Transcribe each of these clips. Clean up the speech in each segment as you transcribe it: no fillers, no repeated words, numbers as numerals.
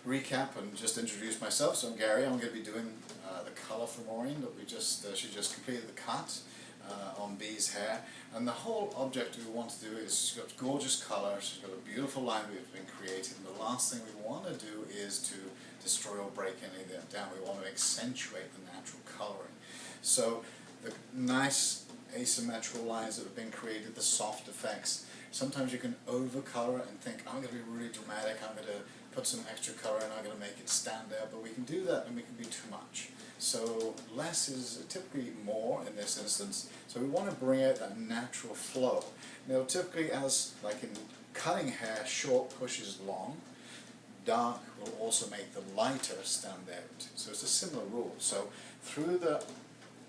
recap and just introduce myself. So I'm Gary. I'm going to be doing the colour for Maureen that she just completed the cut on Bee's hair. And the whole object we want to do is she's got gorgeous colour, she's got a beautiful line we've been created, and the last thing we want to do is to destroy or break any of that down. We want to accentuate the natural colouring. So the nice asymmetrical lines that have been created, the soft effects. Sometimes you can over-colour it and think, I'm going to be really dramatic, I'm going to put some extra colour in, I'm going to make it stand out, but we can do that and we can be too much. So less is typically more in this instance. So we want to bring out that natural flow. Now typically, as like in cutting hair, short pushes long, dark will also make the lighter stand out. So it's a similar rule. So through the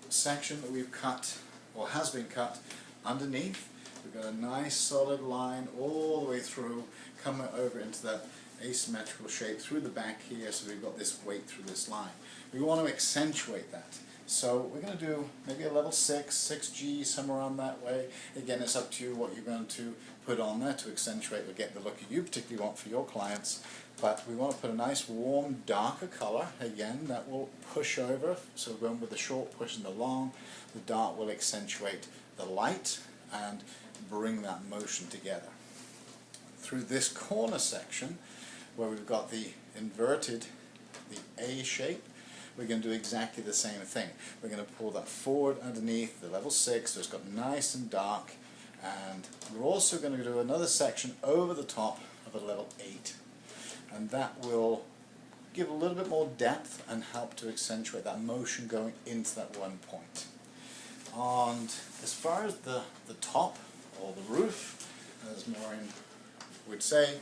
section that we've cut, or has been cut, underneath, we've got a nice solid line all the way through, coming over into that asymmetrical shape through the back here, so we've got this weight through this line. We want to accentuate that. So we're going to do maybe a level 6, 6G, somewhere around that way. Again, it's up to you what you're going to put on there to accentuate or get the look you particularly want for your clients. But we want to put a nice warm, darker colour. Again, that will push over. So we're going with the short push and the long. The dark will accentuate the light and bring that motion together. Through this corner section, where we've got the inverted, the A shape, we're going to do exactly the same thing. We're going to pull that forward underneath the level 6, so it's got nice and dark, and we're also going to do another section over the top of a level 8, and that will give a little bit more depth and help to accentuate that motion going into that one point. And as far as the top, or the roof, as Maureen would say,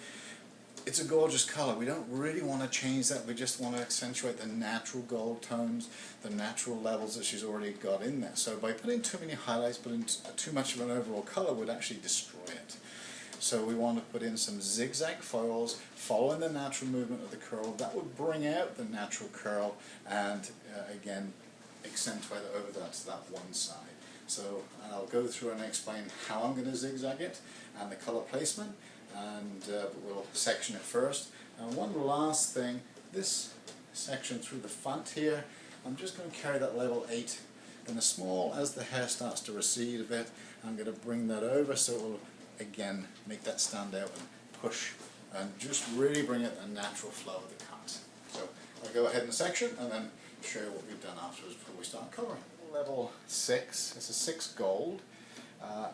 it's a gorgeous colour. We don't really want to change that. We just want to accentuate the natural gold tones, the natural levels that she's already got in there. So by putting too many highlights, putting too much of an overall colour would actually destroy it. So we want to put in some zigzag foils, following the natural movement of the curl. That would bring out the natural curl and again accentuate it over that to that one side. So I'll go through and explain how I'm going to zigzag it and the colour placement, and we'll section it first. And one last thing, this section through the front here, I'm just going to carry that level 8, and as the hair starts to recede a bit, I'm going to bring that over so it will again make that stand out and push and just really bring it a natural flow of the cut. So I'll go ahead and section and then show you what we've done afterwards before we start coloring. Level 6, it's a 6 gold,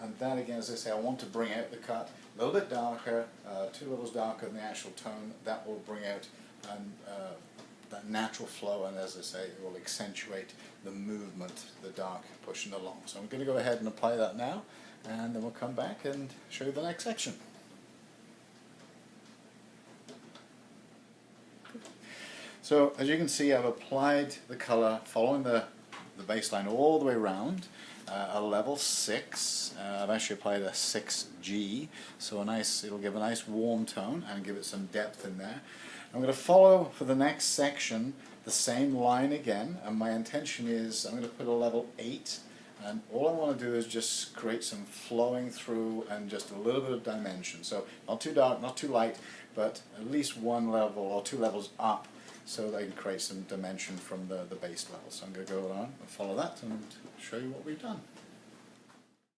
and that again, as I say, I want to bring out the cut a little bit darker, 2 levels darker than the actual tone. That will bring out that natural flow, and as I say, it will accentuate the movement, the dark pushing along. So I'm going to go ahead and apply that now, and then we'll come back and show you the next section. So as you can see, I've applied the colour following the baseline all the way around, a level 6. I've actually applied a 6G, so it'll give a nice warm tone and give it some depth in there. I'm going to follow for the next section the same line again, and my intention is I'm going to put a level 8, and all I want to do is just create some flowing through and just a little bit of dimension. So not too dark, not too light, but at least 1 level or 2 levels up, so they can create some dimension from the base level. So I'm going to go on and follow that and show you what we've done.